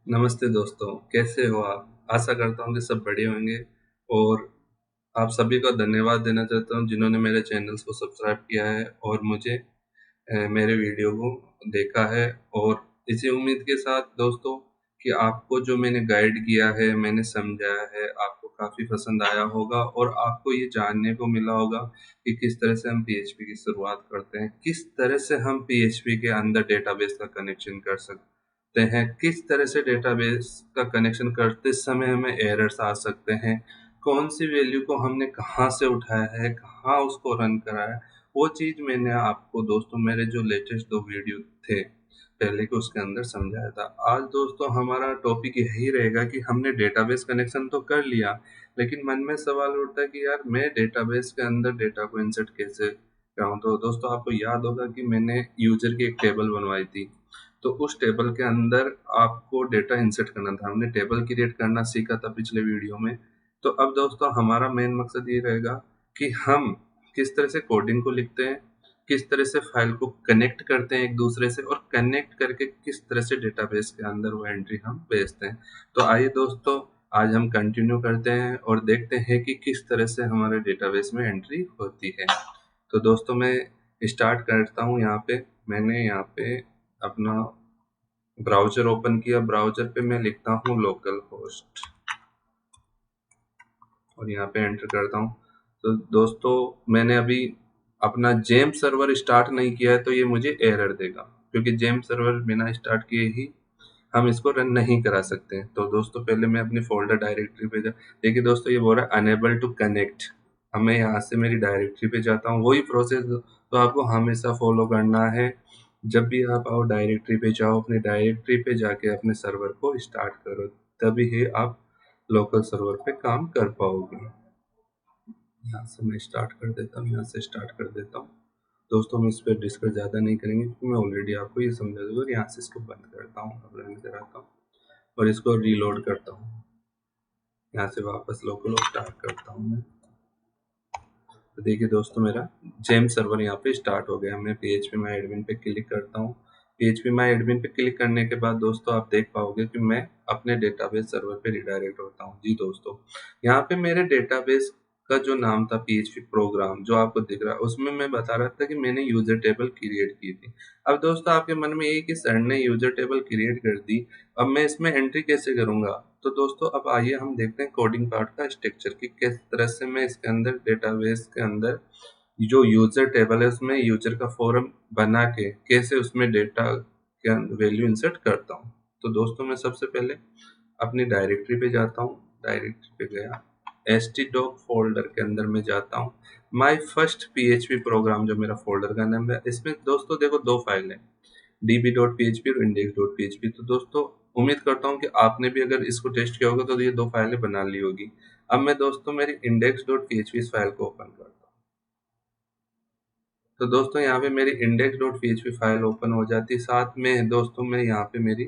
नमस्ते दोस्तों, कैसे हो आप? आशा करता हूँ कि सब बढ़िया होंगे और आप सभी को धन्यवाद देना चाहता हूँ जिन्होंने मेरे चैनल्स को सब्सक्राइब किया है और मुझे मेरे वीडियो को देखा है। और इसी उम्मीद के साथ दोस्तों कि आपको जो मैंने गाइड किया है, मैंने समझाया है, आपको काफ़ी पसंद आया होगा और आपको ये जानने को मिला होगा कि किस तरह से हम पीएचपी की शुरुआत करते हैं, किस तरह से हम पीएचपी के अंदर डेटाबेस का कनेक्शन कर सकते हैं, किस तरह से डेटाबेस का कनेक्शन करते समय हमें एरर्स आ सकते हैं, कौन सी वैल्यू को हमने कहाँ से उठाया है, कहाँ उसको रन कराया है। वो चीज़ मैंने आपको दोस्तों मेरे जो लेटेस्ट 2 वीडियो थे पहले के उसके अंदर समझाया था। आज दोस्तों हमारा टॉपिक यही रहेगा कि हमने डेटाबेस कनेक्शन तो कर लिया, लेकिन मन में सवाल उठता है कि यार मैं डेटाबेस के अंदर डेटा को इंसर्ट कैसे कराऊँ? तो दोस्तों आपको याद होगा कि मैंने यूजर की एक टेबल बनवाई थी। तो उस टेबल के अंदर आपको डेटा इंसर्ट करना था। हमने टेबल क्रिएट करना सीखा था पिछले वीडियो में। तो अब दोस्तों हमारा मेन मकसद ये रहेगा कि हम किस तरह से कोडिंग को लिखते हैं, किस तरह से फाइल को कनेक्ट करते हैं एक दूसरे से और कनेक्ट करके किस तरह से डेटाबेस के अंदर वो एंट्री हम भेजते हैं। तो आइए दोस्तों आज हम कंटिन्यू करते हैं और देखते हैं कि किस तरह से हमारे डेटाबेस में एंट्री होती है। तो दोस्तों मैं स्टार्ट करता हूँ। यहाँ पे मैंने यहाँ पे अपना ब्राउज़र ओपन किया। ब्राउज़र पे मैं लिखता हूँ लोकल होस्ट और यहाँ पे एंटर करता हूँ। तो दोस्तों मैंने अभी अपना जेम सर्वर स्टार्ट नहीं किया है तो ये मुझे एरर देगा, क्योंकि जेम सर्वर बिना स्टार्ट किए ही हम इसको रन नहीं करा सकते हैं। तो दोस्तों पहले मैं अपनी फोल्डर डायरेक्टरी पे देखिए दोस्तों ये बोल रहा है अनेबल टू कनेक्ट। अब मैं यहाँ से मेरी डायरेक्टरी पे जाता हूँ। वही प्रोसेस तो आपको हमेशा फॉलो करना है। जब भी आप आओ डायरेक्टरी पे जाओ, अपनी डायरेक्टरी पे जाके अपने सर्वर को स्टार्ट करो, तभी ही आप लोकल सर्वर पे काम कर पाओगे। यहाँ से मैं स्टार्ट कर देता हूँ, यहाँ से स्टार्ट कर देता हूँ। दोस्तों हम इस पर डिस्कस ज़्यादा नहीं करेंगे क्योंकि मैं ऑलरेडी आपको ये समझा दूँगा। और यहाँ से इसको बंद करता हूँ, अब रन कराता हूँ और इसको रीलोड करता हूँ। यहाँ से वापस लोकल स्टार्ट करता हूँ मैं। तो देखिए दोस्तों मेरा जेम सर्वर यहाँ पे स्टार्ट हो गया। मैं PHP माई एडमिन पे क्लिक करता हूँ। PHP माई एडमिन पे क्लिक करने के बाद दोस्तों आप देख पाओगे कि मैं अपने डेटाबेस सर्वर पे रिडायरेक्ट होता हूँ। जी दोस्तों यहाँ पे मेरे डेटाबेस का जो नाम था PHP प्रोग्राम जो आपको दिख रहा है, उसमें मैं बता रहा था कि मैंने यूजर टेबल क्रिएट की थी। अब दोस्तों आपके मन में ये कि सर ने यूजर टेबल क्रिएट कर दी, अब मैं इसमें एंट्री कैसे करूंगा? तो दोस्तों अब आइए हम देखते हैं कोडिंग पार्ट का स्ट्रक्चर कि किस तरह से मैं इसके अंदर डेटाबेस के अंदर जो यूजर टेबल है उसमें यूजर का फॉर्म बना के कैसे उसमें डेटा के वैल्यू इंसर्ट करता हूँ। तो दोस्तों मैं सबसे पहले अपनी डायरेक्टरी पे जाता हूँ। डायरेक्टरी पे गया, htdoc फोल्डर के अंदर में जाता हूँ। माय फर्स्ट PHP प्रोग्राम जो मेरा फोल्डर का नाम है, इसमें दोस्तों देखो दो फाइल है, db.php और index.php। तो दोस्तों उम्मीद करता हूँ कि आपने भी अगर इसको टेस्ट किया होगा तो ये दो फाइलें बना ली होगी। अब मैं दोस्तों मेरी index.php इस फाइल को ओपन करता हूँ। तो दोस्तों यहाँ पे मेरी index.php फाइल ओपन हो जाती है। साथ में दोस्तों मैं यहाँ पे मेरी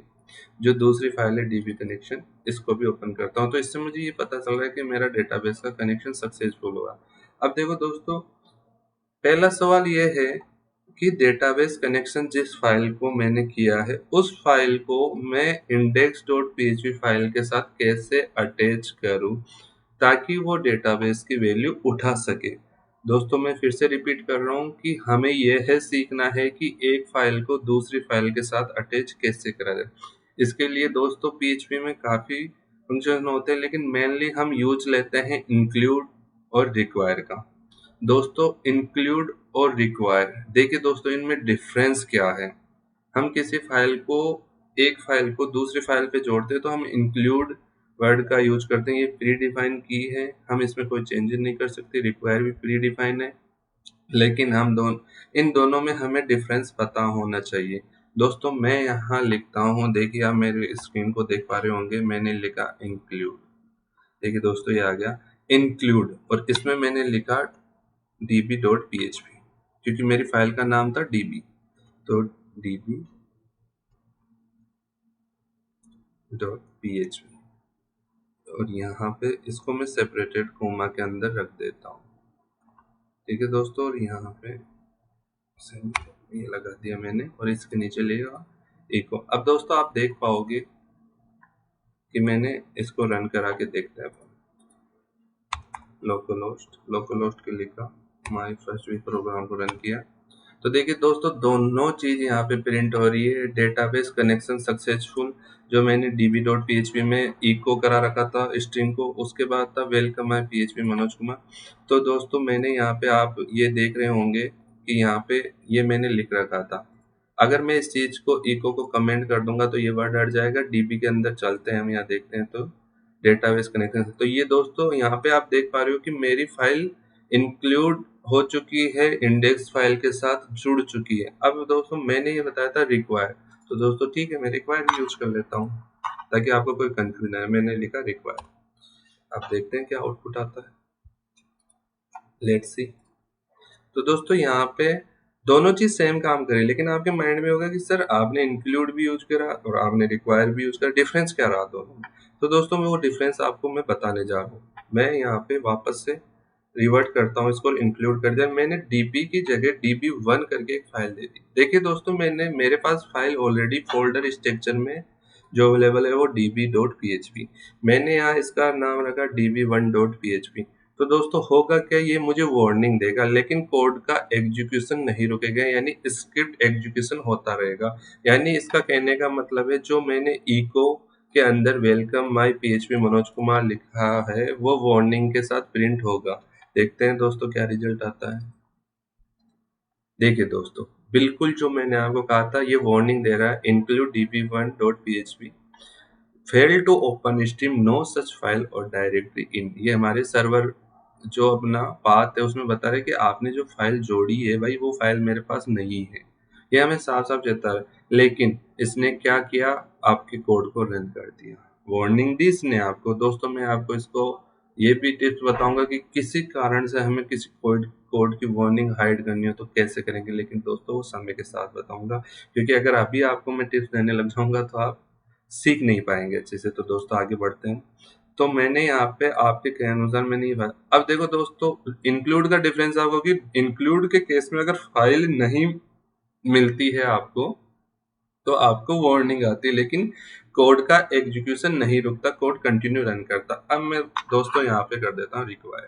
जो दूसरी फाइल है DB कनेक्शन, इसको भी ओपन करता हूँ। तो इससे मुझे ये पता चल रहा है कि मेरा डेटाबेस का कनेक्शन सक्सेसफुल हुआ। अब देखो दोस्तों पहला सवाल ये है कि डेटाबेस कनेक्शन जिस फाइल को मैंने किया है उस फाइल को मैं index.php फाइल के साथ कैसे अटैच करूं ताकि वो डेटाबेस की वैल्यू उठा सके। दोस्तों मैं फिर से रिपीट कर रहा हूं कि हमें यह है सीखना है कि एक फाइल को दूसरी फाइल के साथ अटैच कैसे करा जाए। इसके लिए दोस्तों PHP में काफ़ी फंक्शन होते हैं, लेकिन मेनली हम यूज लेते हैं इंक्लूड और रिक्वायर का। दोस्तों इंक्लूड और रिक्वायर, देखिए दोस्तों इनमें डिफरेंस क्या है। हम किसी फाइल को एक फाइल को दूसरी फाइल पे जोड़ते हैं तो हम इंक्लूड वर्ड का यूज करते हैं। ये प्री डिफाइन की है, हम इसमें कोई चेंजेस नहीं कर सकते। रिक्वायर भी प्री डिफाइन है, लेकिन हम इन दोनों में हमें डिफरेंस पता होना चाहिए। दोस्तों मैं यहाँ लिखता हूँ, देखिए आप मेरे स्क्रीन को देख पा रहे होंगे, मैंने लिखा इंक्लूड। देखिए दोस्तों ये आ गया इंक्लूड और इसमें मैंने लिखा db.php क्योंकि मेरी फाइल का नाम था db। तो db.php और यहाँ पे इसको मैं सेपरेटेड कोमा के अंदर रख देता हूँ। ठीक है दोस्तों, और यहाँ पे ये लगा दिया मैंने और इसके नीचे लेगा एक। अब दोस्तों आप देख पाओगे कि मैंने इसको रन करा के देखते हैं। लोकल होस्ट के लिखा, माई फर्स्ट वीक प्रोग्राम को रन किया, तो देखिए दोस्तों दोनों चीज यहाँ पे प्रिंट हो रही है। डेटाबेस कनेक्शन सक्सेसफुल, जो मैंने db.php में इको करा रखा था स्ट्रिंग को, उसके बाद था welcome my php Manoj Kumar. तो दोस्तों मैंने यहाँ पे, आप ये देख रहे होंगे कि यहाँ पे ये मैंने लिख रखा था। अगर मैं इस चीज को इको को कमेंट कर दूंगा तो ये वर्ड हट जाएगा। डीबी के अंदर चलते हैं, हम यहाँ देखते हैं तो डेटाबेस कनेक्शन। तो ये दोस्तों यहाँ पे आप देख पा रहे हो कि मेरी फाइल इंक्लूड हो चुकी है, इंडेक्स फाइल के साथ जुड़ चुकी है। अब दोस्तों मैंने ये बताया था रिक्वायर, तो दोस्तों ठीक है मैं रिक्वायर यूज कर लेता हूँ ताकि आपको कोई कंफ्यूजन है। मैंने लिखा रिक्वायर, आप देखते हैं क्या आउटपुट आता है, लेट्स सी। तो दोस्तों यहाँ पे दोनों चीज सेम काम करे, लेकिन आपके माइंड में होगा कि सर आपने इंक्लूड भी यूज करा और आपने रिक्वायर भी यूज करा, डिफरेंस क्या रहा दोनों में? तो दोस्तों मैं वो डिफरेंस आपको मैं बताने जा रहा हूँ। मैं यहाँ पे वापस से रिवर्ट करता हूँ, इसको इंक्लूड कर दिया। मैंने db की जगह db1 करके एक फाइल दे दी। देखिए दोस्तों मेरे पास फाइल ऑलरेडी फोल्डर स्ट्रक्चर में जो अवेलेबल है वो db.php, मैंने यहाँ इसका नाम रखा db1.php। तो दोस्तों होगा क्या, ये मुझे वार्निंग देगा लेकिन कोड का एग्जीक्यूशन नहीं रुकेगा, यानी स्क्रिप्ट एग्जीक्यूशन होता रहेगा। यानी इसका कहने का मतलब है जो मैंने इको के अंदर welcome my php Manoj Kumar लिखा है वो वार्निंग के साथ प्रिंट होगा। देखते हैं दोस्तों क्या रिजल्ट आता है। देखिए दोस्तों बिल्कुल जो मैंने आपको कहा था ये वार्निंग दे रहा है, include db1.php fail to open stream no such file or directory in. ये हमारे सर्वर जो अपना पाथ है उसमें बता रहे कि आपने जो फाइल जोड़ी है भाई वो फाइल मेरे पास नहीं है, ये हमें साफ साफ चेता है। लेकिन इसने क्या किया, आपके कोड को रन कर दिया, वार्निंग दी इसने आपको। दोस्तों मैं आपको इसको ये भी टिप्स बताऊंगा कि किसी कारण से हमें किसी कोड कोड की वार्निंग हाइड करनी हो तो कैसे करेंगे, लेकिन दोस्तों वो समय के साथ बताऊंगा, क्योंकि अगर अभी आपको मैं टिप्स देने लग जाऊंगा तो आप सीख नहीं पाएंगे अच्छे से। तो दोस्तों आगे बढ़ते हैं। तो मैंने यहाँ पे आपके कहे अनुसार मैंने ये अब देखो दोस्तों इंक्लूड का डिफरेंस आपको कि इंक्लूड के केस में अगर फाइल नहीं मिलती है आपको तो आपको वार्निंग आती है, लेकिन कोड का एग्जीक्यूशन नहीं रुकता, कोड कंटिन्यू रन करता। अब मैं दोस्तों यहाँ पे कर देता हूँ रिक्वायर।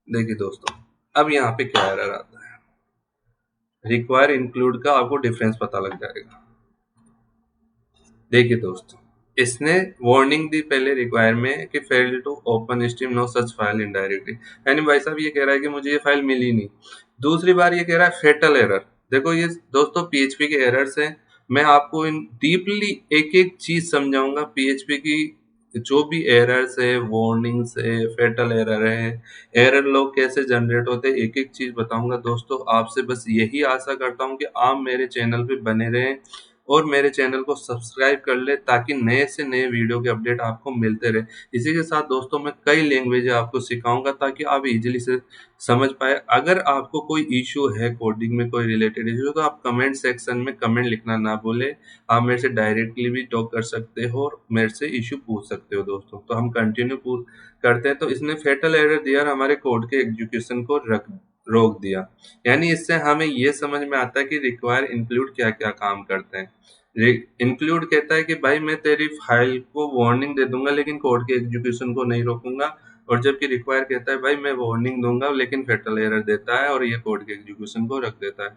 देखिए दोस्तों अब यहाँ पे क्या एरर आता है, रिक्वायर इंक्लूड का आपको डिफरेंस पता लग जाएगा। देखिए दोस्तों इसने वार्निंग दी पहले रिक्वायर में कि fail to open stream no such file in directly, यानी भाई साहब ये कह रहा है कि मुझे ये फाइल मिली नहीं। दूसरी बार ये कह रहा है फेटल एरर। देखो ये दोस्तों पीएचपी के एरर्स हैं, मैं आपको इन डीपली एक एक चीज समझाऊंगा। पीएचपी की जो भी एरर्स है, वार्निंग्स है, फेटल एरर है, एरर लॉग कैसे जनरेट होते हैं, एक एक चीज बताऊंगा। दोस्तों आपसे बस यही आशा करता हूँ कि आप मेरे चैनल पे बने रहें और मेरे चैनल को सब्सक्राइब कर ले ताकि नए से नए वीडियो के अपडेट आपको मिलते रहे। इसी के साथ दोस्तों मैं कई लैंग्वेज आपको सिखाऊंगा ताकि आप इजीली से समझ पाए। अगर आपको कोई इशू है कोडिंग में, कोई रिलेटेड इशू, तो आप कमेंट सेक्शन में कमेंट लिखना ना भूले। आप मेरे से डायरेक्टली भी टॉक कर सकते हो और मेरे से इशू पूछ सकते हो दोस्तों। तो हम कंटिन्यू करते हैं। तो इसने फेटल एरर दिया और हमारे कोड के एग्जीक्यूशन को रोक दिया। यानी इससे हमें ये समझ में आता है कि रिक्वायर इंक्लूड क्या क्या काम करते हैं। इंक्लूड कहता है कि भाई मैं तेरी फाइल को वार्निंग दे दूंगा लेकिन कोड के एग्जीक्यूशन को नहीं रोकूंगा, और जबकि रिक्वायर कहता है भाई मैं वार्निंग दूंगा लेकिन फेटल एरर देता है और ये कोड के एग्जीक्यूशन को रख देता है।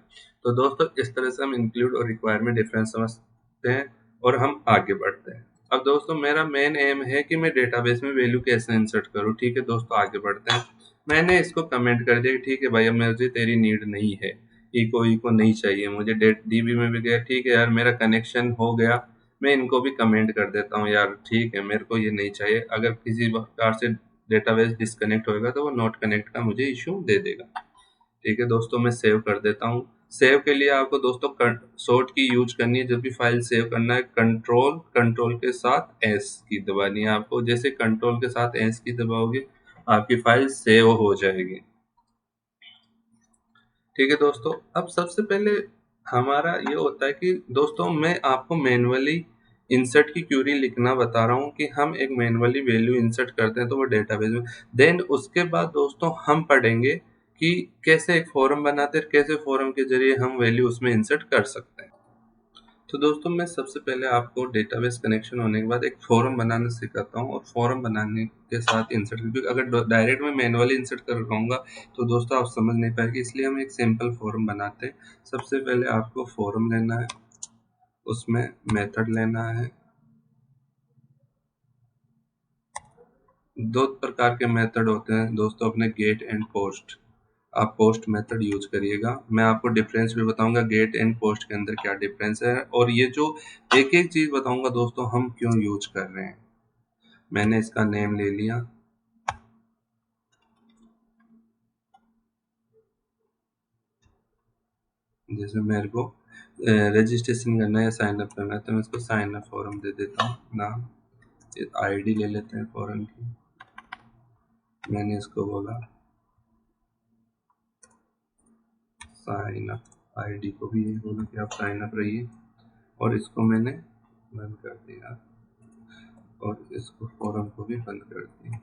तो दोस्तों इस तरह से हम इंक्लूड और रिक्वायर में डिफरेंस समझते हैं और हम आगे बढ़ते हैं। अब दोस्तों मेरा मेन एम है कि मैं डेटाबेस में वैल्यू कैसे इंसर्ट करूँ। ठीक है दोस्तों आगे बढ़ते हैं। मैंने इसको कमेंट कर दिया ठीक है भाई अब मुझे तेरी नीड नहीं है, इको इको नहीं चाहिए मुझे। डीबी में भी गया, ठीक है यार मेरा कनेक्शन हो गया, मैं इनको भी कमेंट कर देता हूँ यार ठीक है मेरे को ये नहीं चाहिए। अगर किसी प्रकार से डेटाबेस डिस्कनेक्ट होएगा तो वो नॉट कनेक्ट का मुझे इशू दे देगा। ठीक है दोस्तों मैं सेव कर देता हूँ। सेव के लिए आपको दोस्तों शॉर्ट की यूज करनी है। जब भी फाइल सेव करना है कंट्रोल के साथ एस की दबानी है आपको। जैसे कंट्रोल के साथ एस की दबाओगे आपकी फाइल सेव हो जाएगी। ठीक है दोस्तों अब सबसे पहले हमारा ये होता है कि दोस्तों मैं आपको मैनुअली इंसर्ट की क्यूरी लिखना बता रहा हूँ कि हम एक मैनुअली वैल्यू इंसर्ट करते हैं तो वो डेटाबेस में। देन उसके बाद दोस्तों हम पढ़ेंगे कि कैसे एक फॉर्म बनाते हैं, कैसे फॉर्म के जरिए हम वैल्यू उसमें इंसर्ट कर सकते हैं। तो दोस्तों मैं सबसे पहले आपको डेटाबेस कनेक्शन होने के बाद एक फॉर्म बनाना सिखाता हूँ, और फॉर्म बनाने के साथ इंसर्ट, क्योंकि अगर डायरेक्ट मैं मैनुअली इंसर्ट कर रहूँगा तो दोस्तों आप समझ नहीं पाएंगे, इसलिए हम एक सिंपल फॉर्म बनाते हैं। सबसे पहले आपको फॉर्म लेना है, उसमें मेथड लेना है। दो प्रकार के मेथड होते हैं दोस्तों अपने, गेट एंड पोस्ट। आप पोस्ट मेथड यूज करिएगा, मैं आपको डिफरेंस भी बताऊंगा गेट एंड पोस्ट के अंदर क्या डिफरेंस है, और ये जो एक एक चीज बताऊंगा दोस्तों हम क्यों यूज कर रहे हैं। मैंने इसका नेम ले लिया, जैसे मेरे को रजिस्ट्रेशन करना है या साइन अप करना है, तो मैं इसको साइन अप फॉर्म दे देता हूँ नाम। आईडी ले लेते हैं फॉर्म की, मैंने इसको बोला साइन अप। आईडी को भी यही बोला कि आप साइन अप रहिए, और इसको मैंने बंद कर दिया, और इसको फॉर्म को भी बंद कर दिया।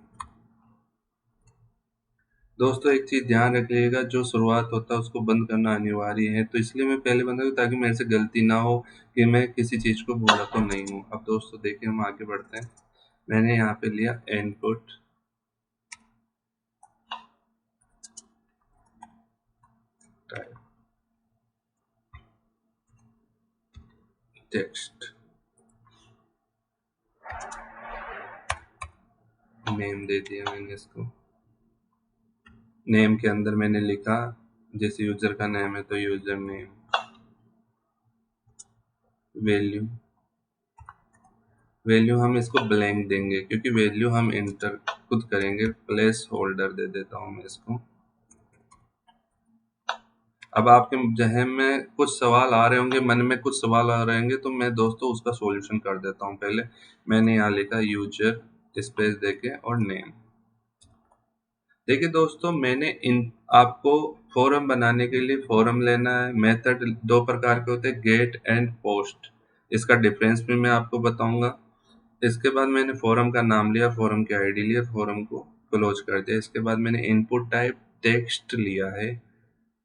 दोस्तों एक चीज ध्यान रखिएगा, जो शुरुआत होता है उसको बंद करना अनिवार्य है, तो इसलिए मैं पहले बंद करूँ ताकि मेरे से गलती ना हो कि मैं किसी चीज को बोला तो नहीं हूँ। अब दोस्तों देखिए हम आगे बढ़ते हैं। मैंने यहाँ पे लिया इनपुट टाइप टेक्स्ट, नेम दे दिया मैंने इसको। नेम के अंदर मैंने लिखा, जैसे यूजर का नेम है तो यूजर नेम। वैल्यू, वैल्यू हम इसको ब्लैंक देंगे, क्योंकि वैल्यू हम इंटर खुद करेंगे। प्लेस होल्डर दे देता हूँ मैं इसको। अब आपके जहन में कुछ सवाल आ रहे होंगे, मन में कुछ सवाल आ रहे होंगे, तो मैं दोस्तों उसका सॉल्यूशन कर देता हूँ। पहले मैंने यहाँ लिखा यूजर स्पेस देके और नेम। देखिए दोस्तों मैंने इन आपको फॉर्म बनाने के लिए फॉर्म लेना है। मेथड दो प्रकार के होते हैं, गेट एंड पोस्ट। इसका डिफरेंस भी मैं आपको बताऊंगा। इसके बाद मैंने फॉर्म का नाम लिया, फॉर्म की आईडी लिया, फॉर्म को क्लोज कर दिया। इसके बाद मैंने इनपुट टाइप टेक्स्ट लिया है,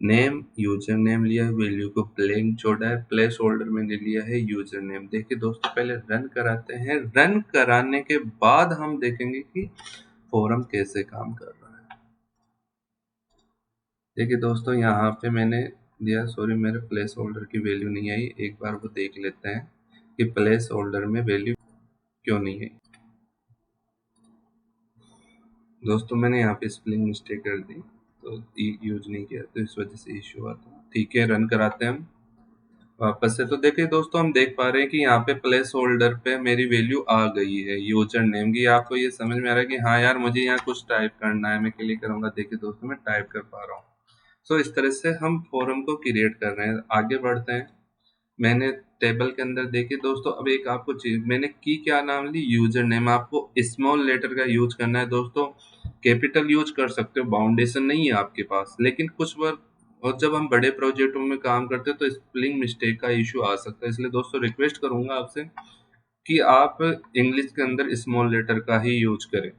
नेम यूजर नेम लिया है, वैल्यू को ब्लैंक छोड़ा है, प्लेस होल्डर मैंने लिया है यूजर नेम। देखिए दोस्तों पहले रन कराते हैं, रन कराने के बाद हम देखेंगे कि फॉर्म कैसे काम कर रहा है। देखिए दोस्तों यहाँ पे मैंने दिया, सॉरी मेरे प्लेस होल्डर की वैल्यू नहीं आई, एक बार वो देख लेते हैं कि प्लेस होल्डर में वैल्यू क्यों नहीं आई। दोस्तों मैंने यहाँ पे स्पेलिंग मिस्टेक कर दी, तो यूज नहीं किया, तो इस वजह से इश्यू आता है। ठीक है रन कराते हैं हम वापस से। तो देखिए दोस्तों हम देख पा रहे हैं कि यहाँ पे प्लेस होल्डर पे मेरी वैल्यू आ गई है यूजर नेम की। आपको ये समझ में आ रहा है कि हाँ यार मुझे यहाँ कुछ टाइप करना है, मैं क्लिक करूंगा, देखिए दोस्तों मैं टाइप कर पा रहा हूँ। सो इस तरह से हम फॉर्म को क्रिएट कर रहे हैं। आगे बढ़ते हैं। मैंने टेबल के अंदर देखिए दोस्तों, अब एक आपको चीज मैंने की क्या नाम ली, यूजर नेम। आपको स्मॉल लेटर का यूज करना है दोस्तों, कैपिटल यूज कर सकते हो, बाउंडेशन नहीं है आपके पास, लेकिन कुछ बार और जब हम बड़े प्रोजेक्टों में काम करते हैं तो स्पेलिंग मिस्टेक का इशू आ सकता है। इसलिए दोस्तों रिक्वेस्ट करूंगा आपसे कि आप इंग्लिश के अंदर स्मॉल लेटर का ही यूज करें।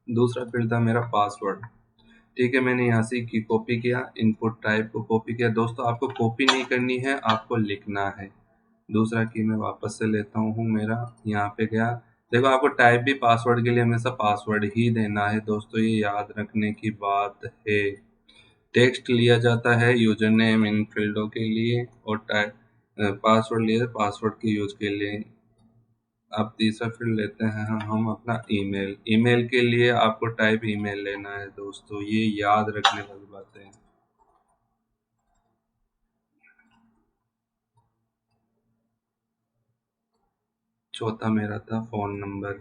दूसरा फील्ड था मेरा पासवर्ड। ठीक है मैंने यहाँ से की कॉपी किया, इनपुट टाइप को कॉपी किया। दोस्तों आपको कॉपी नहीं करनी है, आपको लिखना है। दूसरा की मैं वापस से लेता हूँ, मेरा यहाँ पे गया। देखो आपको टाइप भी पासवर्ड के लिए हमेशा पासवर्ड ही देना है दोस्तों, ये याद रखने की बात है। टेक्स्ट लिया जाता है यूजर नेम इन फील्डों के लिए, और टाइप पासवर्ड लिया पासवर्ड के यूज के लिए। अब तीसरा फील्ड लेते हैं हम अपना ईमेल। ईमेल के लिए आपको टाइप ईमेल लेना है दोस्तों, ये याद रखने वाली बात है। चौथा मेरा था फोन नंबर।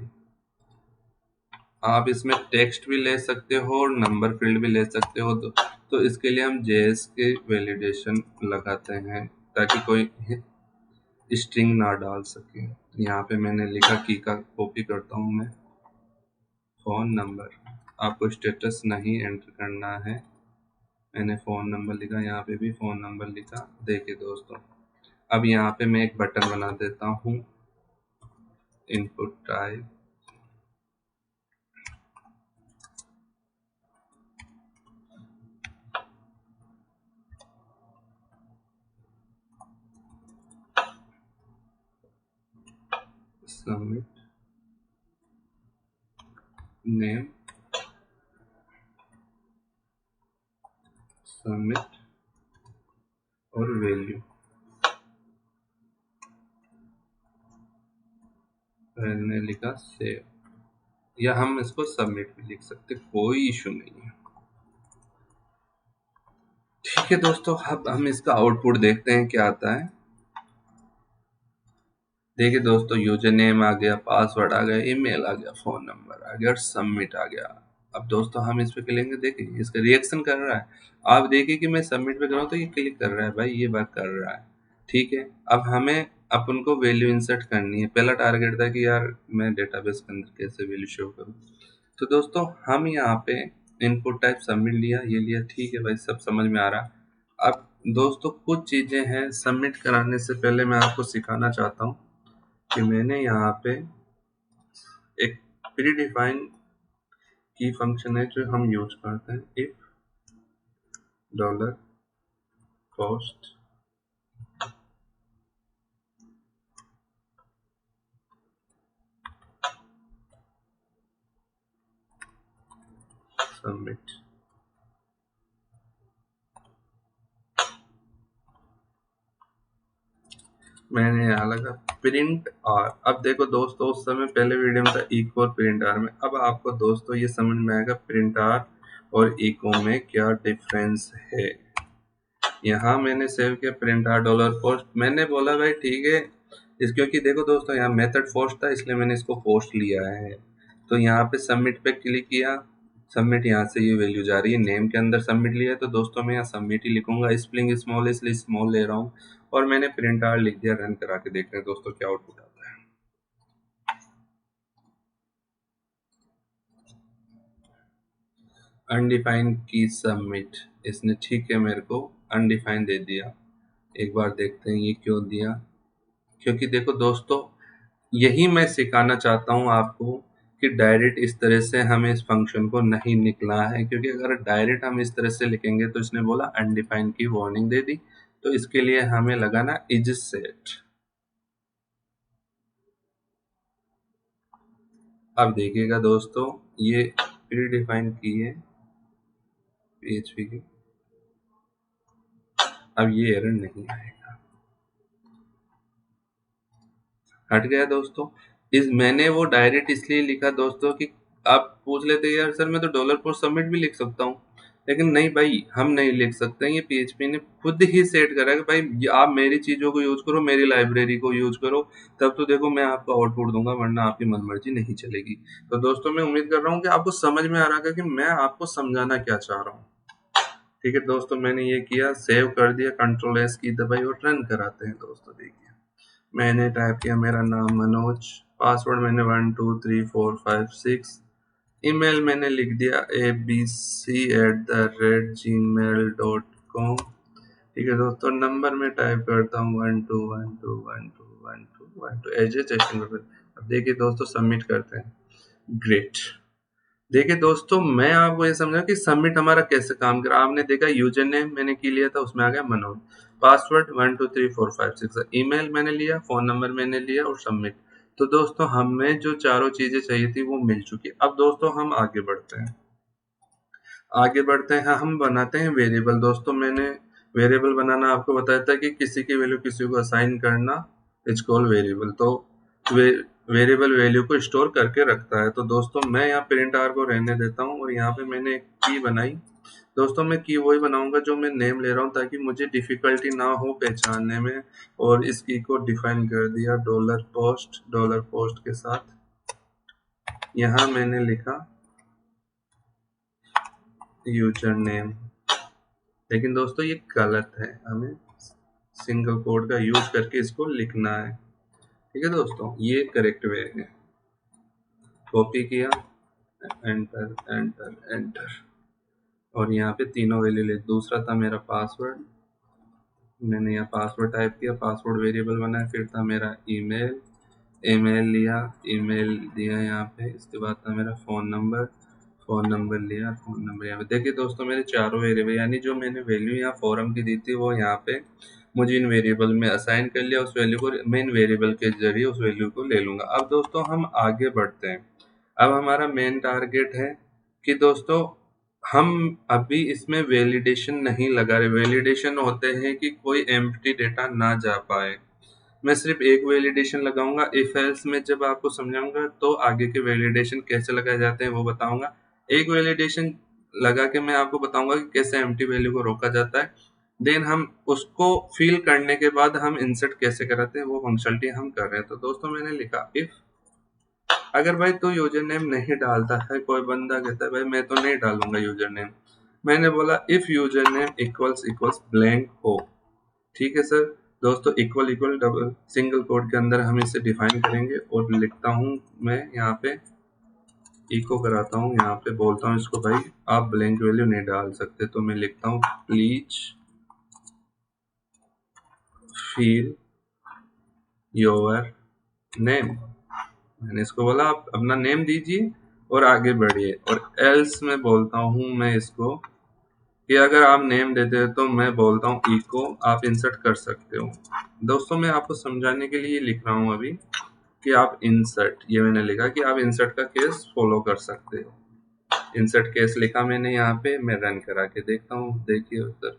आप इसमें टेक्स्ट भी ले सकते हो और नंबर फील्ड भी ले सकते हो, तो इसके लिए हम जेएस के वैलिडेशन लगाते हैं ताकि कोई स्ट्रिंग ना डाल सके। यहाँ पे मैंने लिखा की का कॉपी करता हूँ मैं, फोन नंबर। आपको स्टेटस नहीं एंटर करना है, मैंने फ़ोन नंबर लिखा, यहाँ पे भी फ़ोन नंबर लिखा। देखिए दोस्तों अब यहाँ पे मैं एक बटन बना देता हूँ, input type submit name, submit और वैल्यू। मैंने लिखा सेव, या हम इसको सबमिट भी लिख सकते, कोई इशू नहीं है। ठीक है दोस्तों, अब हम इसका आउटपुट देखते हैं क्या आता है। देखिए दोस्तों, यूजर नेम आ गया, पासवर्ड आ गया, ईमेल आ गया, फोन नंबर आ गया और सबमिट आ गया। अब दोस्तों हम इस पे क्लिक, देखिए इसका रिएक्शन कर रहा है। आप देखिए कि मैं सबमिट पे कर रहा हूँ तो ये क्लिक कर रहा है, भाई ये बात कर रहा है। ठीक है, अब हमें अपन को वैल्यू इंसर्ट करनी है। पहला टारगेट था कि यार मैं डेटाबेस के अंदर कैसे वैल्यू शो करूँ। तो दोस्तों हम यहाँ पे इनपुट टाइप सबमिट लिया, ये लिया, ठीक है भाई, सब समझ में आ रहा। अब दोस्तों कुछ चीजें हैं सबमिट कराने से पहले मैं आपको सिखाना चाहता हूँ कि मैंने यहाँ पे एक प्री डिफाइन की फंक्शन है जो हम यूज करते हैं, इफ डॉलर कॉस्ट सबमिट। मैंने यहाँ लगा प्रिंट आर। अब देखो दोस्तों, उस समय पहले वीडियो में था इको और प्रिंट आर में। अब आपको दोस्तों ये समझ में आएगा प्रिंट आर और इको में क्या डिफरेंस है। यहाँ मैंने सेव किया प्रिंट आर डॉलर पोस्ट, मैंने बोला भाई ठीक है इस, क्योंकि देखो दोस्तों यहाँ मेथड पोस्ट था इसलिए मैंने इसको पोस्ट लिया है। तो यहाँ पे सबमिट पे क्लिक किया, सबमिट, यहाँ से ये वैल्यू जा रही है, नेम के अंदर सबमिट लिया है तो दोस्तों मैं यहाँ सबमिट ही लिखूंगा, स्प्रिंग स्मॉल इसलिए स्मॉल ले रहा हूँ और मैंने प्रिंट आर लिख दिया। रन करा के देखते हैं दोस्तों क्या आउटपुट आता है। अनडिफाइंड की सबमिट, इसने ठीक है मेरे को अनडिफाइंड दे दिया। एक बार देखते हैं ये क्यों दिया, क्योंकि देखो दोस्तों यही मैं सिखाना चाहता हूँ आपको कि डायरेक्ट इस तरह से हमें इस फंक्शन को नहीं निकलना है, क्योंकि अगर डायरेक्ट हम इस तरह से लिखेंगे तो इसने बोला अनडिफाइंड की वार्निंग दे दी। तो इसके लिए हमें लगाना इज सेट। अब देखिएगा दोस्तों, ये प्री डिफाइन की है PHP की, अब ये एरर नहीं आएगा, हट गया दोस्तों। इस मैंने वो डायरेक्ट इसलिए लिखा दोस्तों कि आप पूछ लेते यार सर मैं तो डॉलर पोस्ट सबमिट भी लिख सकता हूँ, लेकिन नहीं भाई हम नहीं लिख सकते। ये PHP ने खुद ही सेट करा है कि भाई आप मेरी चीजों को यूज करो, मेरी लाइब्रेरी को यूज करो, तब तो देखो मैं आपको आउटपुट दूंगा, वरना आपकी मनमर्जी नहीं चलेगी। तो दोस्तों मैं उम्मीद कर रहा हूँ कि आपको समझ में आ रहा है कि मैं आपको समझाना क्या चाह रहा हूँ। ठीक है दोस्तों, मैंने ये किया, सेव कर दिया, कंट्रोल एस की दबाई और रन कराते हैं। दोस्तों देखिए मैंने टाइप किया मेरा नाम मनोज, पासवर्ड मैंने 123456, ईमेल मैंने लिख दिया abc@gmail.com। ठीक है दोस्तों, नंबर में टाइप करता हूँ 1212121212 एज ए चेकिंग। अब देखिए दोस्तों सबमिट करते हैं, ग्रेट। देखिए दोस्तों मैं आपको ये समझा कि सबमिट हमारा कैसे काम करा। आपने देखा यूजर नेम मैंने की लिया था, उसमें आ गया मनोज, पासवर्ड 123456, ईमेल मैंने लिया, फोन नंबर मैंने लिया और सबमिट। तो दोस्तों हमें जो चारों चीजें चाहिए थी वो मिल चुकी। अब दोस्तों हम आगे बढ़ते हैं, आगे बढ़ते हैं, हम बनाते हैं वेरिएबल। दोस्तों मैंने वेरिएबल बनाना आपको बताया था कि किसी की वैल्यू किसी को असाइन करना इज कॉल्ड वेरिएबल। तो वे वेरिएबल वैल्यू को स्टोर करके रखता है। तो दोस्तों मैं यहाँ प्रिंट आर को रहने देता हूँ और यहाँ पे मैंने एक की बनाई। दोस्तों मैं की वही बनाऊंगा जो मैं नेम ले रहा हूँ, ताकि मुझे डिफिकल्टी ना हो पहचानने में। और इस की को डिफाइन कर दिया डॉलर पोस्ट के साथ। यहाँ मैंने लिखा यूजर नेम, लेकिन दोस्तों ये गलत है, हमें सिंगल कोड का यूज करके इसको लिखना है। ठीक है दोस्तों, ये करेक्ट वे है। कॉपी किया, एंटर एंटर एंटर, और यहाँ पे तीनों वैल्यू ले। दूसरा था मेरा पासवर्ड, मैंने यहाँ पासवर्ड टाइप किया, पासवर्ड वेरिएबल बनाया। फिर था मेरा ईमेल, ईमेल लिया, ईमेल दिया यहाँ पे। इसके बाद था मेरा फोन नंबर, फोन नंबर लिया, फोन नंबर यहाँ पे। देखिए दोस्तों मेरे चारों वेरिएबल, यानी जो मैंने वैल्यू यहाँ फॉरम की दी थी वो यहाँ पे मुझे इन वेरिएबल में असाइन कर लिया, उस वैल्यू को मैं इन वेरिएबल के जरिए उस वैल्यू को ले लूंगा। अब दोस्तों हम आगे बढ़ते हैं। अब हमारा मेन टारगेट है कि दोस्तों हम अभी इसमें वैलिडेशन नहीं लगा रहे। वैलिडेशन होते हैं कि कोई एम्प्टी डेटा ना जा पाए। मैं सिर्फ एक वैलिडेशन लगाऊंगा। इफ एल्स में जब आपको समझाऊंगा तो आगे के वैलिडेशन कैसे लगाए जाते हैं वो बताऊंगा। एक वैलिडेशन लगा के मैं आपको बताऊंगा कि कैसे एम्प्टी वैल्यू को रोका जाता है। देन हम उसको फिल करने के बाद हम इंसर्ट कैसे कराते हैं वो फंक्शनलिटी हम कर रहे हैं। तो दोस्तों मैंने लिखा इफ, अगर भाई तो यूजर नेम नहीं डालता है, कोई बंदा कहता है भाई मैं तो नहीं डालूंगा यूजर नेम, मैंने बोला if user name equals equals blank हो। ठीक है सर। दोस्तों equal equal double single code के अंदर हम इसे डिफाइन करेंगे और लिखता हूं मैं यहाँ पे इको कराता हूँ, यहाँ पे बोलता हूँ इसको भाई आप ब्लैंक वैल्यू नहीं डाल सकते। तो मैं लिखता हूँ प्लीज फिल योर नेम। मैंने इसको बोला आप अपना नेम दीजिए और आगे बढ़िए। और एल्स में बोलता हूँ मैं इसको कि अगर आप नेम देते हो तो मैं बोलता हूँ इको आप इंसर्ट कर सकते हो। दोस्तों मैं आपको समझाने के लिए लिख रहा हूँ अभी कि आप इंसर्ट, ये मैंने लिखा कि आप इंसर्ट का केस फॉलो कर सकते हो। इंसर्ट केस लिखा मैंने यहाँ पे, मैं रन करा के देखता हूँ। देखिए सर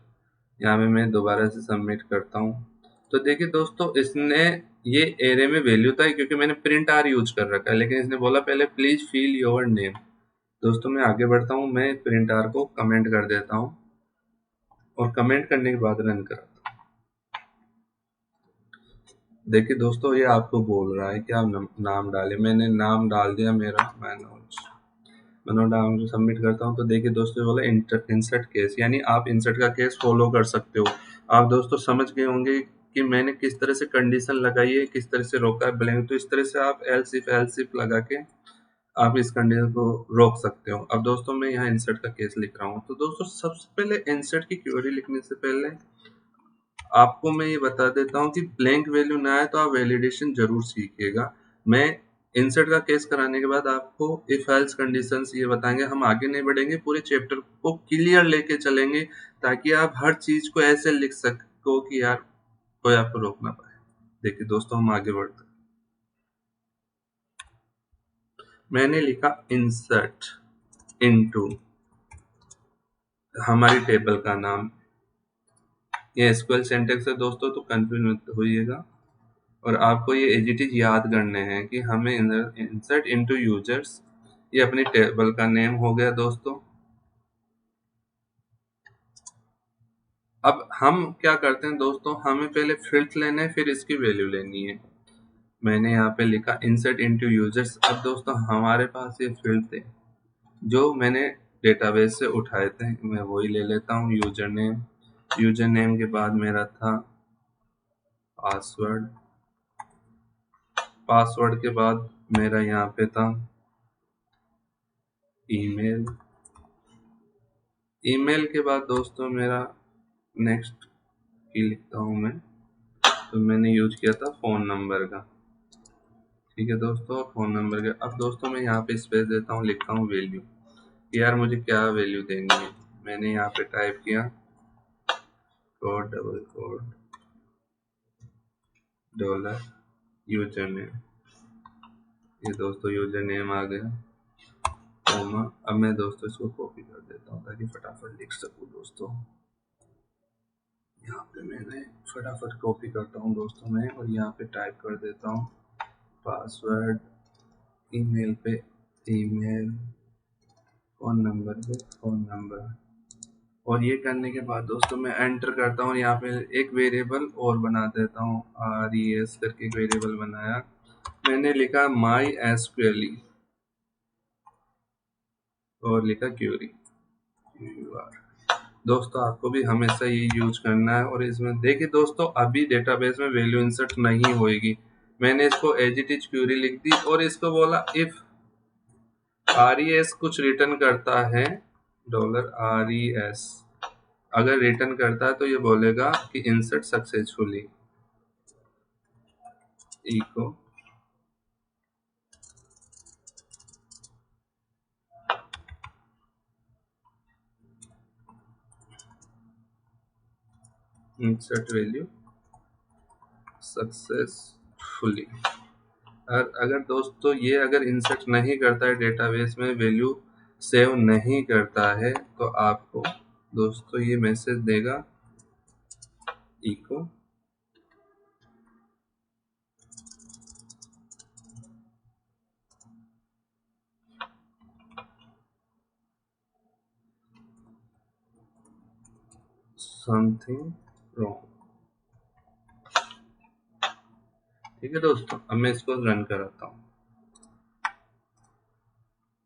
यहाँ पे मैं दोबारा से सबमिट करता हूँ तो देखिए दोस्तों इसने ये एरे में वैल्यू था क्योंकि मैंने प्रिंट आर यूज कर रखा है, लेकिन इसने बोला पहले प्लीज फिल योर नेम। दोस्तों मैं आगे बढ़ता हूँ, मैं प्रिंट आर को कमेंट कर देता हूँ और कमेंट करने के बाद रन कराता हूँ। देखिए दोस्तों ये आपको बोल रहा है कि आप नाम डालें। मैंने नाम डाल दिया मेरा मनोज। मनोज डाल के सबमिट करता हूँ तो देखिए दोस्तों बोला इंसर्ट केस, यानी आप इंसर्ट का केस फॉलो कर सकते हो। आप दोस्तों समझ गए होंगे कि मैंने किस तरह से कंडीशन लगाई है, किस तरह से रोका है ब्लैंक। तो इस तरह से आप एल्स इफ लगा के आप इस कंडीशन को रोक सकते हो। अब दोस्तों मैं यहाँ इंसर्ट का केस लिख रहा हूँ। तो दोस्तों सबसे पहले इंसर्ट की क्वेरी लिखने से पहले आपको मैं ये बता देता हूँ कि ब्लैंक वैल्यू ना आए तो आप वैलिडेशन जरूर सीखिएगा। मैं इंसर्ट का केस कराने के बाद आपको इफ एल्स कंडीशंस ये बताएंगे। हम आगे नहीं बढ़ेंगे, पूरे चैप्टर को क्लियर लेके चलेंगे ताकि आप हर चीज को ऐसे लिख सको कि यार कोई आपको रोक ना पाए। देखिए दोस्तों हम आगे बढ़ते हैं। मैंने लिखा इंसर्ट इनटू हमारी टेबल का नाम। ये एसक्यूएल सिंटैक्स है दोस्तों तो कंफ्यूज मत होइएगा और आपको ये एजिटिज याद करने हैं कि हमें इंसर्ट इनटू यूजर्स, ये अपनी टेबल का नेम हो गया दोस्तों। अब हम क्या करते हैं दोस्तों, हमें पहले फील्ड लेना है फिर इसकी वैल्यू लेनी है। मैंने यहाँ पे लिखा इंसर्ट इनटू यूजर्स। अब दोस्तों हमारे पास ये फील्ड थे जो मैंने डेटाबेस से उठाए थे, मैं वही ले लेता हूँ। यूजर नेम, यूजर नेम के बाद मेरा था पासवर्ड, पासवर्ड के बाद मेरा यहाँ पे था ईमेल, ईमेल के बाद दोस्तों मेरा नेक्स्ट की लिखता हूँ मैं, तो मैंने यूज किया था फ़ोन नंबर का। ठीक है दोस्तों, फ़ोन नंबर का। अब दोस्तों मैं यहाँ पे स्पेस देता हूँ, लिखता हूँ वैल्यू कि यार मुझे क्या वैल्यू देनी है। मैंने यहाँ पे टाइप किया code double quote dollar user name. ये दोस्तों यूजर नेम आ गया कोमा। अब मैं दोस्तों इसको कॉपी कर देता हूँ ताकि फटाफट लिख सकूँ दोस्तों। यहाँ पे मैंने फटाफट कॉपी करता हूँ दोस्तों मैं और यहाँ पे टाइप कर देता हूँ पासवर्ड, ईमेल पे ईमेल, फ़ोन नंबर पे फ़ोन नंबर। और ये करने के बाद दोस्तों मैं एंटर करता हूँ। यहाँ पे एक वेरिएबल और बना देता हूँ, res करके एक वेरिएबल बनाया। मैंने लिखा माई एसक्यूएल और लिखा क्यूरी। दोस्तों आपको भी हमेशा ये यूज करना है। और इसमें देखिए दोस्तों अभी डेटाबेस में वैल्यू इंसर्ट नहीं होएगी। मैंने इसको एज इट इज क्यूरी लिख दी और इसको बोला इफ res कुछ रिटर्न करता है $res, अगर रिटर्न करता है तो ये बोलेगा कि insert successfully echo insert value successfully. और अगर दोस्तों ये अगर इंसर्ट नहीं करता है डेटाबेस में, वैल्यू सेव नहीं करता है, तो आपको दोस्तों ये मैसेज देगा इको समथिंग रॉन्ग। ठीक है दोस्तों, अब मैं इसको रन कराता हूँ।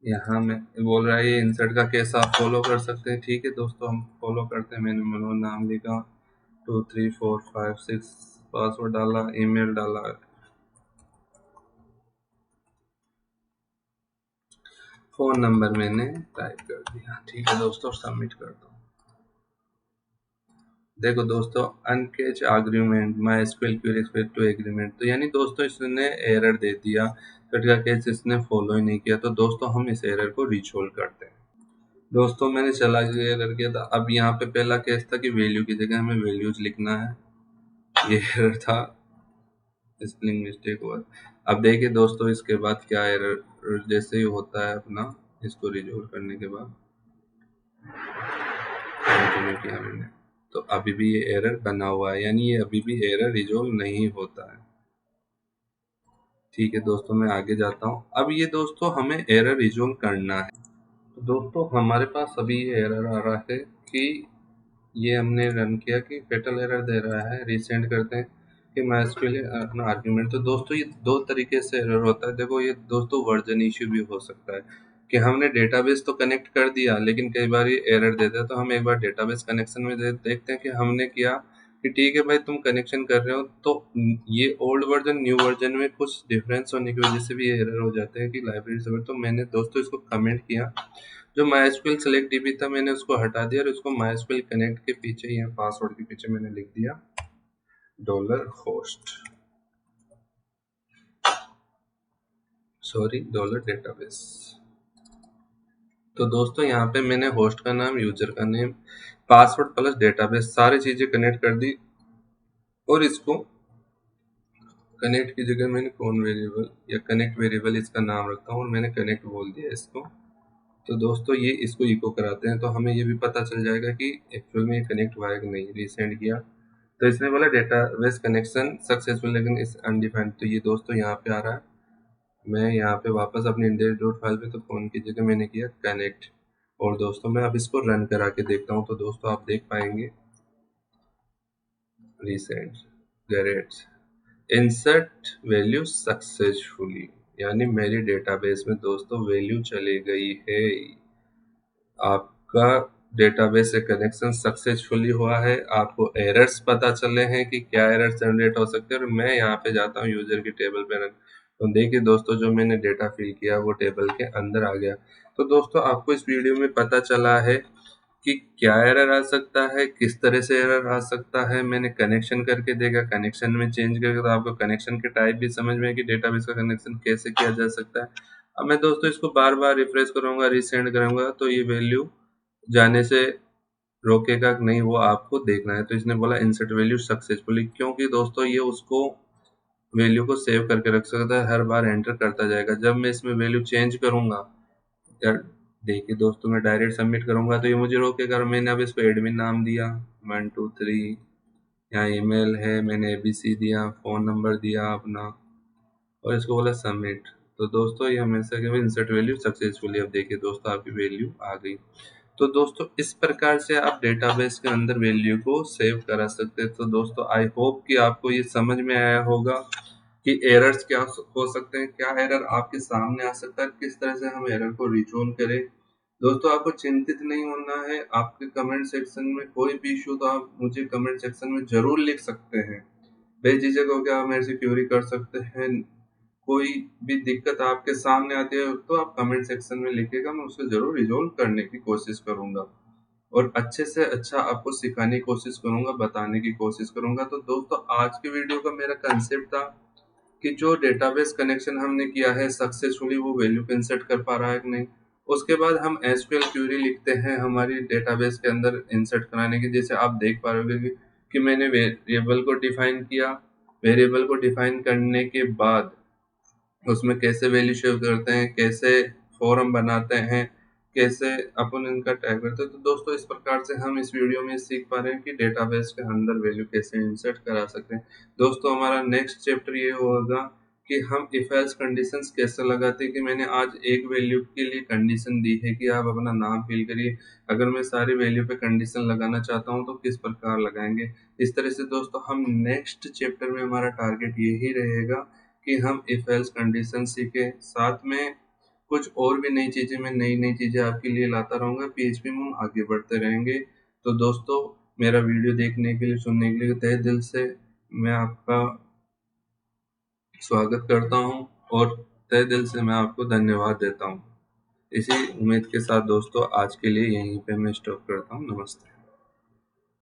यहाँ मैं बोल रहा है ये इंसर्ट का केस आप फॉलो कर सकते हैं। ठीक है दोस्तों, हम फॉलो करते हैं। मैंने मनोज नाम लिखा, 2 3 4 5 6, पासवर्ड डाला, ईमेल डाला, फोन नंबर मैंने टाइप कर दिया। ठीक है दोस्तों, सबमिट कर दो। देखो दोस्तों, uncaught argument MySQL query expect two agreement, तो यानी दोस्तों इसने एरर दे दिया, कट का केस इसने फॉलो ही नहीं किया। तो दोस्तों हम इस एरर को रिजोल्व करते हैं। दोस्तों मैंने चला गया एरर किया था। अब यहाँ पे पहला केस था कि वैल्यू की जगह हमें वैल्यूज लिखना है, ये एरर था, स्पेलिंग मिस्टेक हुआ। अब देखिए दोस्तों इसके बाद क्या एरर जैसे ही होता है अपना, इसको रिजोल्व करने के बाद कंटिन्यू किया मैंने, तो अभी भी ये एरर बना हुआ है, यानी ये अभी भी एरर रिजोल्व नहीं होता है। ठीक है दोस्तों, मैं आगे जाता हूँ। अब ये दोस्तों हमें एरर रिजोल्व करना है। तो दोस्तों हमारे पास अभी ये एरर आ रहा है कि ये हमने रन किया कि फेटल एरर दे रहा है, रीसेंड करते हैं कि MySQL अपना आर्ग्यूमेंट। तो दोस्तों ये दो तरीके से एरर होता है। देखो ये दोस्तों वर्जन इश्यू भी हो सकता है कि हमने डेटाबेस तो कनेक्ट कर दिया, लेकिन कई बार ये एरर देता है। तो हम एक बार डेटाबेस कनेक्शन में देखते हैं कि हमने किया कि ठीक है भाई तुम कनेक्शन कर रहे हो, तो ये ओल्ड वर्जन न्यू वर्जन में कुछ डिफरेंस होने की वजह से भी ये एरर हो जाते हैं कि लाइब्रेरी सर्वर। तो मैंने दोस्तों इसको कमेंट किया, जो MySQL सेलेक्ट डीबी था मैंने उसको हटा दिया और उसको MySQL कनेक्ट के पीछे, यहाँ पासवर्ड के पीछे मैंने लिख दिया $host, सॉरी $database। तो दोस्तों यहाँ पे मैंने होस्ट का नाम, यूजर का नेम, पासवर्ड प्लस डेटाबेस सारी चीजें कनेक्ट कर दी, और इसको कनेक्ट की जगह मैंने कौन वेरिएबल या कनेक्ट वेरिएबल इसका नाम रखता हूँ, और मैंने कनेक्ट बोल दिया इसको। तो दोस्तों ये इसको इको कराते हैं, तो हमें ये भी पता चल जाएगा कि एक्चुअल में ये कनेक्ट हुआ है कि नहीं। रीसेंड किया तो इसने बोला डेटाबेस कनेक्शन सक्सेसफुल, लेकिन इस अनडिफाइंड। तो ये दोस्तों यहाँ पे आ रहा है। मैं यहाँ पे वापस अपने इंडेक्स डॉट फाइल पे, तो फोन की जगह मैंने किया कनेक्ट। और दोस्तों मैं अब इसको रन करा के देखता हूँ। तो दोस्तों आप देख पाएंगे रीसेंट गैरेट्स इंसर्ट वैल्यू सक्सेसफुली, यानी मेरी डेटाबेस में दोस्तों वैल्यू चली गई है। आपका डेटाबेस से कनेक्शन सक्सेसफुली हुआ है। आपको एरर्स पता चले हैं कि क्या एरर जनरेट हो सकते हैं, और मैं यहाँ पे जाता हूँ यूजर की टेबल पे रन। तो देखिए दोस्तों जो मैंने डेटा फिल किया वो टेबल के अंदर आ गया। तो दोस्तों आपको इस वीडियो में पता चला है कि क्या एरर आ सकता है, किस तरह से एरर आ सकता है। मैंने कनेक्शन करके देखा, कनेक्शन में चेंज करके, तो आपको कनेक्शन के टाइप भी समझ में है कि डेटाबेस का कनेक्शन कैसे किया जा सकता है। अब मैं दोस्तों इसको बार बार रिफ्रेश करूंगा, रीसेंड करूंगा, तो ये वैल्यू जाने से रोकेगा कि नहीं वो आपको देखना है। तो इसने बोला इंसर्ट वैल्यू सक्सेसफुली, क्योंकि दोस्तों ये उसको वैल्यू को सेव करके रख सकता है, हर बार एंटर करता जाएगा। जब मैं इसमें वैल्यू चेंज करूंगा, या देखिए दोस्तों मैं डायरेक्ट सबमिट करूंगा, तो ये मुझे रोकेगा। मैंने अब इसको एडमिन नाम दिया 1 2 3, यहाँ ईमेल है, मैंने ABC दिया, फोन नंबर दिया अपना, और इसको बोला सबमिट। तो दोस्तों ये हमेशा के इंसर्ट वैल्यू सक्सेसफुली। अब देखिए दोस्तों आपकी वैल्यू आ गई। तो दोस्तों इस प्रकार से आप डेटाबेस के अंदर वैल्यू को सेव करा सकते हैं। तो दोस्तों आई होप कि आपको ये समझ में आया होगा कि एरर्स क्या हो सकते हैं, क्या एरर आपके सामने आ सकता है, किस तरह से हम एरर को रिजोल्व करें। दोस्तों आपको चिंतित नहीं होना है। आपके कमेंट सेक्शन में कोई भी इशू तो आप मुझे कमेंट सेक्शन में जरूर लिख सकते हैं। बेझिझक होकर आप मेरे से क्यूरी कर सकते हैं। कोई भी दिक्कत आपके सामने आती है तो आप कमेंट सेक्शन में लिखिएगा, मैं उसे जरूर रिजोल्व करने की कोशिश करूंगा, और अच्छे से अच्छा आपको सिखाने की कोशिश करूंगा, बताने की कोशिश करूंगा। तो दोस्तों आज की वीडियो का मेरा कंसेप्ट था कि जो डेटाबेस कनेक्शन हमने किया है सक्सेसफुली, वो वैल्यू को इंसर्ट कर पा रहा है कि नहीं। उसके बाद हम एसक्यूएल क्यूरी लिखते हैं हमारी डेटाबेस के अंदर इंसर्ट कराने की। जैसे आप देख पा रहे हो कि मैंने वेरिएबल को डिफाइन किया, वेरिएबल को डिफाइन करने के बाद उसमें कैसे वैल्यू शेव करते हैं, कैसे फॉर्म बनाते हैं, कैसे अपन इनका टैग करते हैं। तो दोस्तों इस प्रकार से हम इस वीडियो में सीख पा रहे हैं कि डेटाबेस के अंदर वैल्यू कैसे इंसर्ट करा सकते हैं। दोस्तों हमारा नेक्स्ट चैप्टर ये होगा कि हम इफ एल्स कंडीशंस कैसे लगाते हैं, कि मैंने आज एक वैल्यू के लिए कंडीशन दी है कि आप अपना नाम फिल करिए, अगर मैं सारी वैल्यू पे कंडीशन लगाना चाहता हूँ तो किस प्रकार लगाएंगे। इस तरह से दोस्तों हम नेक्स्ट चैप्टर में हमारा टारगेट यही रहेगा कि हम इफ एल्स कंडीशन सीखे, साथ में कुछ और भी नई चीजें, मैं नई नई चीजें आपके लिए लाता रहूंगा। पीएचपी में हम आगे बढ़ते रहेंगे। तो दोस्तों मेरा वीडियो देखने के लिए, सुनने के लिए तहे दिल से मैं आपका स्वागत करता हूं और तहे दिल से मैं आपको धन्यवाद देता हूं। इसी उम्मीद के साथ दोस्तों आज के लिए यहीं पे मैं स्टॉप करता हूं। नमस्ते।